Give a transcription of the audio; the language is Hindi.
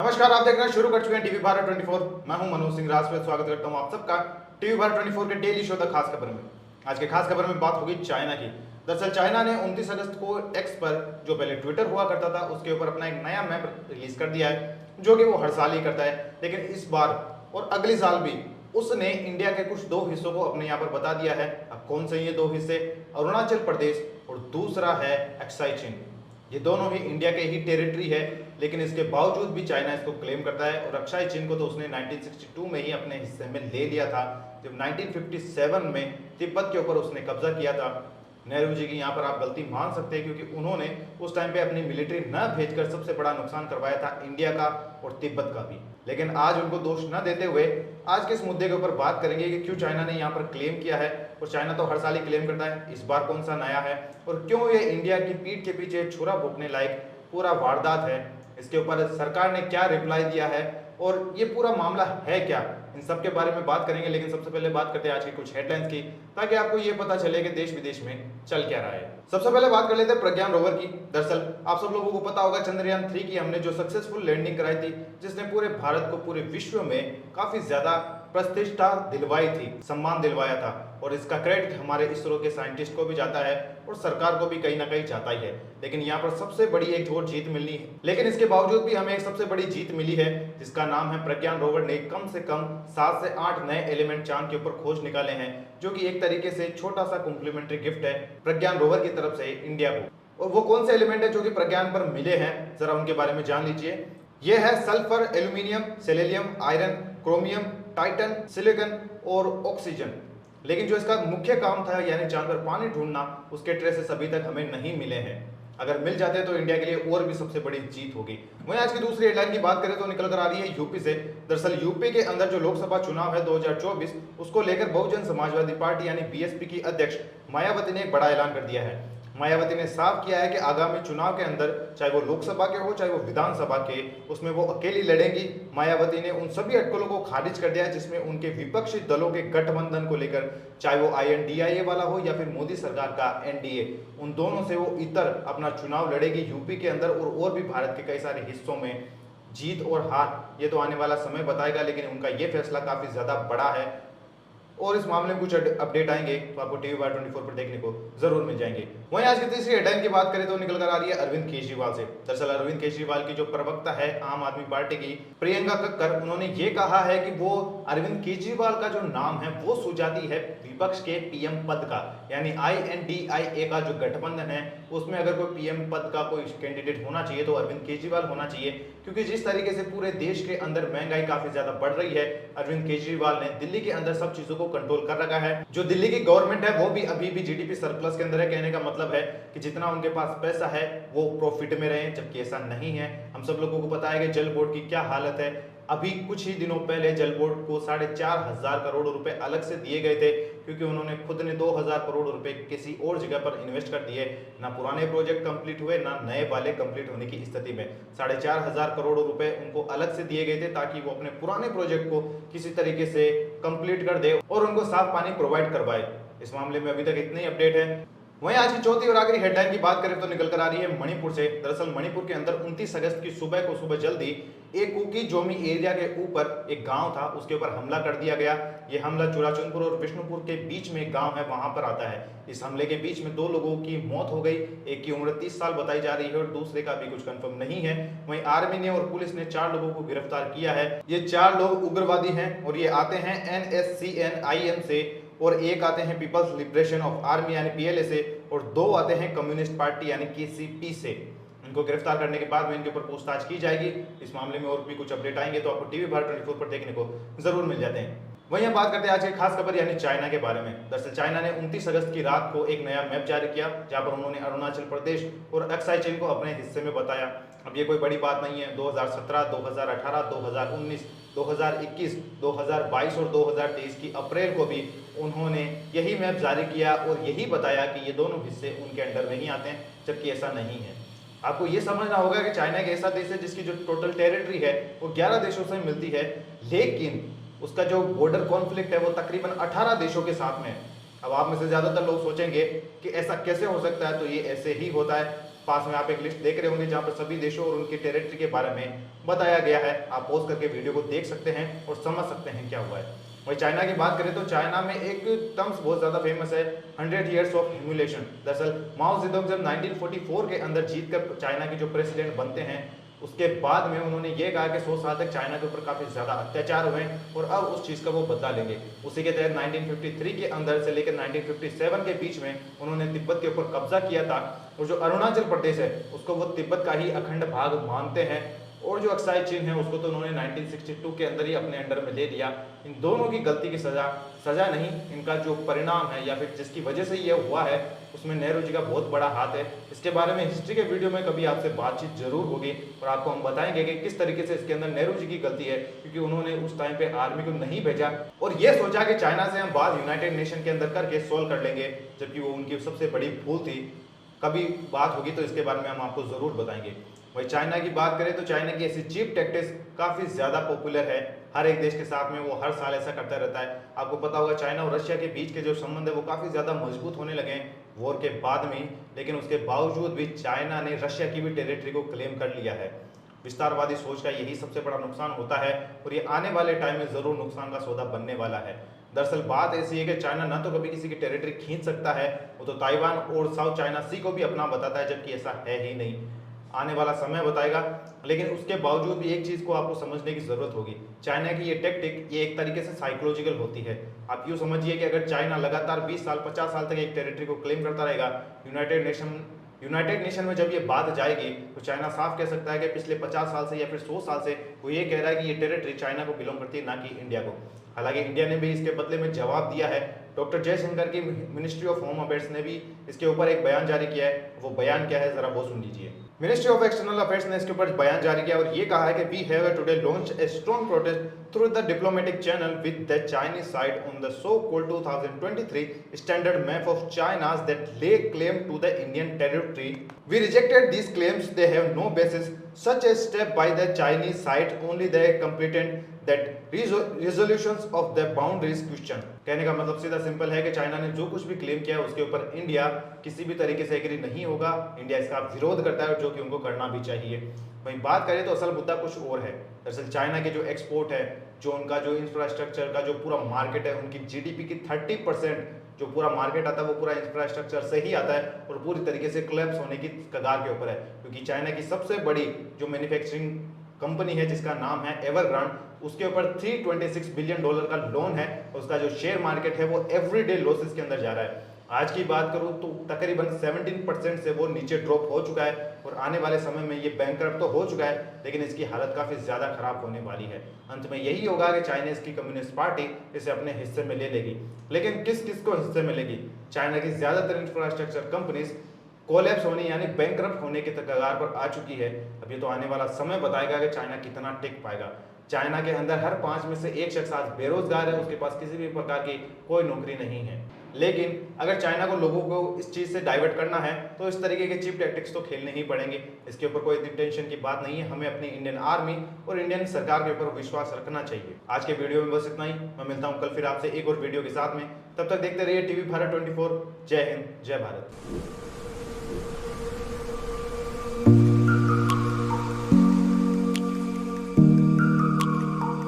नमस्कार, आप देख रहे हैं शुरू कर चुके हैं टीवी भारत 24। मैं हूं मनोज सिंह राजपूत। स्वागत करता हूं आप सबका टीवी भारत 24 के डेली शो द खास खबर में। आज के खास खबर में बात होगी चाइना की। दरअसल चाइना ने 29 अगस्त को एक्स पर, जो पहले ट्विटर हुआ करता था, उसके ऊपर अपना एक नया मैप रिलीज कर दिया है, जो कि वो हर साल ही करता है। लेकिन इस बार और अगले साल भी उसने इंडिया के कुछ दो हिस्सों को अपने यहाँ पर बता दिया है। अब कौन से ये दो हिस्से? अरुणाचल प्रदेश और दूसरा है एक्साई चीन। ये दोनों ही इंडिया के ही टेरिटरी है, लेकिन इसके बावजूद भी चाइना इसको क्लेम करता है। और अक्साई चीन को तो उसने 1962 में ही अपने हिस्से में ले लिया था, जब 1957 में तिब्बत के ऊपर उसने कब्जा किया था। नेहरू जी की यहाँ पर आप गलती मान सकते हैं, क्योंकि उन्होंने उस टाइम पे अपनी मिलिट्री न भेजकर सबसे बड़ा नुकसान करवाया था इंडिया का और तिब्बत का भी। लेकिन आज उनको दोष न देते हुए आज के इस मुद्दे के ऊपर बात करेंगे कि क्यों चाइना ने यहाँ पर क्लेम किया है। और चाइना तो हर साल ही क्लेम करता है, इस बार कौन सा नया है और क्यों ये इंडिया की पीठ के पीछे छुरा भोंकने लायक पूरा वारदात है। इसके ऊपर सरकार ने क्या रिप्लाई दिया है और ये पूरा मामला है क्या, इन सब के बारे में बात करेंगे। लेकिन सबसे पहले बात करते हैं आज की कुछ हेडलाइंस की, ताकि आपको ये पता चले कि देश विदेश में चल क्या रहा है। सबसे पहले बात कर लेते हैं प्रज्ञान रोवर की। दरअसल आप सब लोगों को पता होगा, चंद्रयान 3 की हमने जो सक्सेसफुल लैंडिंग कराई थी, जिसने पूरे भारत को, पूरे विश्व में काफी ज्यादा प्रतिष्ठा दिलवाई थी, सम्मान दिलवाया था। और इसका क्रेडिट हमारे इसरो के साइंटिस्ट को भी जाता है और सरकार को भी कहीं ना कहीं जाता ही है। लेकिन यहाँ पर सबसे बड़ी एक और जीत मिलनी है, लेकिन इसके बावजूद भी हमें एक सबसे बड़ी जीत मिली है, जिसका नाम है प्रज्ञान रोवर ने कम से कम 7 से 8 नए एलिमेंट चांद के ऊपर खोज निकाले हैं, जो कि एक तरीके से छोटा सा कॉम्प्लीमेंट्री गिफ्ट है प्रज्ञान रोवर की तरफ से इंडिया को। और वो कौन से एलिमेंट है जो कि प्रज्ञान पर मिले हैं, जरा उनके बारे में जान लीजिए। ये है sulphur, aluminium, selenium, iron, chromium, Titan, silicon और ऑक्सीजन। लेकिन जो इसका मुख्य काम था, यानी चांद पर पानी ढूंढना, उसके ट्रेसेस अभी तक हमें नहीं मिले हैं। अगर मिल जाते तो इंडिया के लिए और भी सबसे बड़ी जीत होगी। वहीं आज की दूसरी हेडलाइन की बात करें तो निकल कर आ रही है यूपी से। दरअसल यूपी के अंदर जो लोकसभा चुनाव है 2024, उसको लेकर बहुजन समाजवादी पार्टी यानी बीएसपी की अध्यक्ष मायावती ने एक बड़ा ऐलान कर दिया है। मायावती ने साफ किया है कि आगामी चुनाव के अंदर, चाहे वो लोकसभा के हो चाहे वो विधानसभा के, उसमें वो अकेली लड़ेंगी। मायावती ने उन सभी अटकलों को खारिज कर दिया है जिसमें उनके विपक्षी दलों के गठबंधन को लेकर, चाहे वो INDIA वाला हो या फिर मोदी सरकार का NDA, उन दोनों से वो इतर अपना चुनाव लड़ेगी यूपी के अंदर और भी भारत के कई सारे हिस्सों में। जीत और हार ये तो आने वाला समय बताएगा, लेकिन उनका ये फैसला काफी ज्यादा बड़ा है और इस मामले में कुछ अपडेट आएंगे तो आपको टीवी भारत 24 पर देखने को जरूर मिल जाएंगे। वहीं आज की तीसरी हेडलाइन की बात करें तो निकल कर आ रही है अरविंद केजरीवाल से। दरअसल अरविंद केजरीवाल की जो प्रवक्ता है आम आदमी पार्टी की, प्रियंका कक्कर, उन्होंने ये कहा है कि वो अरविंद केजरीवाल का जो नाम है वो सुझाती है विपक्ष के PM पद का, यानी INDIA का जो गठबंधन है, उसमें अगर कोई PM पद का कोई कैंडिडेट होना चाहिए तो अरविंद केजरीवाल होना चाहिए। क्योंकि जिस तरीके से पूरे देश के अंदर महंगाई काफी ज्यादा बढ़ रही है, अरविंद केजरीवाल ने दिल्ली के अंदर सब चीजों को कंट्रोल कर रखा है। जो दिल्ली की गवर्नमेंट है वो भी अभी भी GDP सरप्लस के अंदर है। कहने का मतलब है कि जितना उनके पास पैसा है वो प्रॉफिट में रहे, जबकि ऐसा नहीं है। हम सब लोगों को पता है कि जल बोर्ड की क्या हालत है। अभी कुछ ही दिनों पहले जल बोर्ड को 4,500 करोड़ रुपए अलग से दिए गए थे, क्योंकि उन्होंने खुद ने 2,000 करोड़ रुपए किसी और जगह पर इन्वेस्ट कर दिए। ना पुराने प्रोजेक्ट कंप्लीट हुए, ना नए वाले कंप्लीट होने की स्थिति में 4,500 करोड़ रुपए उनको अलग से दिए गए थे, ताकि वो अपने पुराने प्रोजेक्ट को किसी तरीके से कंप्लीट कर दे और उनको साफ पानी प्रोवाइड करवाए। इस मामले में अभी तक इतनी अपडेट है। वहीं आज की चौथी और आखिरी हेडलाइन की बात करें तो निकल कर आ रही है मणिपुर से। दरअसल मणिपुर के अंदर 29 अगस्त की सुबह जल्दी एक कुकी जोमी एरिया के ऊपर एक गांव था, उसके ऊपर हमला कर दिया गया। ये हमला चुराचंदपुर और विष्णुपुर के बीच में एक गांव है, वहां पर आता है। इस हमले के बीच में 2 लोगों की मौत हो गई। एक की उम्र 30 साल बताई जा रही है और दूसरे का भी कुछ कंफर्म नहीं है। वहीं आर्मी ने और पुलिस ने 4 लोगों को गिरफ्तार किया है। ये 4 लोग उग्रवादी हैं और ये आते हैं NSCN-IM से, और एक आते हैं पीपल्स लिबरेशन ऑफ आर्मी यानी PLA से, और 2 आते हैं कम्युनिस्ट पार्टी यानी KCP से। इनको गिरफ्तार करने के बाद में इनके ऊपर पूछताछ की जाएगी। इस मामले में और भी कुछ अपडेट आएंगे तो आपको टीवी भारत 24 पर देखने को जरूर मिल जाते हैं। वहीं हम बात करते हैं आज की खास खबर यानी चाइना के बारे में। दरअसल चाइना ने 29 अगस्त की रात को एक नया मैप जारी किया, जहां पर उन्होंने अरुणाचल प्रदेश और एक्साई चीन को अपने हिस्से में बताया। अब ये कोई बड़ी बात नहीं है। 2017, 2018, 2019, 2021, 2022 और 2023 की अप्रैल को भी उन्होंने यही मैप जारी किया और यही बताया कि ये दोनों हिस्से उनके अंडर नहीं आते हैं, जबकि ऐसा नहीं है। आपको ये समझना होगा कि चाइना एक ऐसा देश है जिसकी जो टोटल टेरिटरी है वो 11 देशों से मिलती है, लेकिन उसका जो बॉर्डर कॉन्फ्लिक्ट है वो तकरीबन 18 देशों के साथ में है। अब आप में से ज्यादातर लोग सोचेंगे कि ऐसा कैसे हो सकता है, तो ये ऐसे ही होता है। पास में आप एक लिस्ट देख रहे होंगे जहां पर सभी देशों और उनकी टेरिटरी के बारे में बताया गया है। आप पॉज करके वीडियो को देख सकते हैं और समझ सकते हैं क्या हुआ है। वही चाइना की बात करें तो चाइना में एक टर्म्स बहुत ज़्यादा फेमस है, 100 ईयर्स ऑफ ह्यूमिलेशन। दरअसल माओ जेडोंग जब 1944 के अंदर जीतकर चाइना के जो प्रेसिडेंट बनते हैं, उसके बाद में उन्होंने ये कहा कि 100 साल तक चाइना के ऊपर काफ़ी ज़्यादा अत्याचार हुए और अब उस चीज़ का वो बदला लेंगे। उसी के तहत 1953 के अंदर से लेकर 1957 के बीच में उन्होंने तिब्बत के ऊपर कब्जा किया था और जो अरुणाचल प्रदेश है उसको वो तिब्बत का ही अखंड भाग मानते हैं और जो अक्साई चीन है उसको तो उन्होंने 1962 के अंदर ही अपने अंडर में ले लिया। इन दोनों की गलती की सजा नहीं, इनका जो परिणाम है या फिर जिसकी वजह से ये हुआ है उसमें नेहरू जी का बहुत बड़ा हाथ है। इसके बारे में हिस्ट्री के वीडियो में कभी आपसे बातचीत जरूर होगी और आपको हम बताएंगे कि किस तरीके से इसके अंदर नेहरू जी की गलती है, क्योंकि उन्होंने उस टाइम पे आर्मी को नहीं भेजा और ये सोचा कि चाइना से हम बात यूनाइटेड नेशन के अंदर करके सोल्व कर लेंगे, जबकि वो उनकी सबसे बड़ी भूल थी। कभी बात होगी तो इसके बारे में हम आपको जरूर बताएंगे। वही चाइना की बात करें तो चाइना की ऐसी चीप टैक्टिक्स काफ़ी ज़्यादा पॉपुलर है, हर एक देश के साथ में वो हर साल ऐसा करता रहता है। आपको पता होगा चाइना और रशिया के बीच के जो संबंध है वो काफ़ी ज़्यादा मजबूत होने लगे हैं वॉर के बाद में ही, लेकिन उसके बावजूद भी चाइना ने रशिया की भी टेरिटरी को क्लेम कर लिया है। विस्तारवादी सोच का यही सबसे बड़ा नुकसान होता है और ये आने वाले टाइम में ज़रूर नुकसान का सौदा बनने वाला है। दरअसल बात ऐसी है कि चाइना ना तो कभी किसी की टेरिटरी खींच सकता है, वो तो ताइवान और साउथ चाइना सी को भी अपना बताता है, जबकि ऐसा है ही नहीं। आने वाला समय बताएगा, लेकिन उसके बावजूद भी एक चीज़ को आपको समझने की ज़रूरत होगी। चाइना की ये टेक्टिक ये एक तरीके से साइकोलॉजिकल होती है। आप यूँ समझिए कि अगर चाइना लगातार 20 साल 50 साल तक एक टेरिटरी को क्लेम करता रहेगा, यूनाइटेड नेशन में जब ये बात जाएगी तो चाइना साफ कह सकता है कि पिछले 50 साल से या फिर 100 साल से वो ये कह रहा है कि ये टेरिटरी चाइना को बिलोंग करती है, ना कि इंडिया को। हालांकि इंडिया ने भी इसके बदले में जवाब दिया है। डॉक्टर जयशंकर की मिनिस्ट्री ऑफ होम अफेयर्स ने भी इसके ऊपर एक बयान जारी किया है। वो बयान क्या है, जरा वो सुन लीजिए। मिनिस्ट्री ऑफ एक्सटर्नल अफेयर्स ने इसके ऊपर बयान जारी किया और ये कहा है कि we have today launch a strong protest through the diplomatic channel with the Chinese side on the so called 2023 standard map of China's that lay claim to the Indian territory. We rejected these claims, they have no basis. Such a step by the Chinese side only they completed that resolutions of the boundaries question। कहने का मतलब सीधा सिंपल है कि चाइना ने जो कुछ भी क्लेम किया है उसके ऊपर इंडिया किसी भी तरीके से एग्री नहीं होगा। इंडिया इसका विरोध करता है, जो कि उनको करना भी चाहिए। वहीं बात करें तो असल मुद्दा कुछ और है। दरअसल चाइना के जो एक्सपोर्ट है, जो उनका जो इंफ्रास्ट्रक्चर का जो पूरा मार्केट है, उनकी जीडीपी की 30% जो पूरा मार्केट आता है वो पूरा इंफ्रास्ट्रक्चर से ही आता है और पूरी तरीके से कोलैप्स होने की कगार के ऊपर है, क्योंकि चाइना की सबसे बड़ी जो मैन्युफैक्चरिंग कंपनी है जिसका नाम है एवरग्रांड, उसके ऊपर $326 बिलियन का लोन है। उसका जो शेयर मार्केट है वो एवरीडे लॉसेस के अंदर जा रहा है। आज की बात करूं तो तकरीबन 17% से वो नीचे ड्रॉप हो चुका है और आने वाले समय में ये बैंकरप्ट तो हो चुका है, लेकिन इसकी हालत काफ़ी ज़्यादा खराब होने वाली है। अंत में यही होगा कि चाइनीज़ की कम्युनिस्ट पार्टी इसे अपने हिस्से में ले लेगी, लेकिन किस किस को हिस्से में लेगी? चाइना की ज़्यादातर इंफ्रास्ट्रक्चर कंपनीज कोलैप्स होने यानी बैंकरप्ट होने की कगार पर आ चुकी है। अब ये तो आने वाला समय बताएगा कि चाइना कितना टिक पाएगा। चाइना के अंदर हर 5 में से एक शख्स आज बेरोजगार है, उसके पास किसी भी प्रकार की कोई नौकरी नहीं है। लेकिन अगर चाइना को लोगों को इस चीज़ से डाइवर्ट करना है तो इस तरीके के चीप टैक्टिक्स तो खेलने ही पड़ेंगे। इसके ऊपर कोई इतनी टेंशन की बात नहीं है। हमें अपनी इंडियन आर्मी और इंडियन सरकार के ऊपर विश्वास रखना चाहिए। आज के वीडियो में बस इतना ही। मैं मिलता हूँ कल फिर आपसे एक और वीडियो के साथ में। तब तक देखते रहिए टीवी भारत 24। जय हिंद, जय भारत।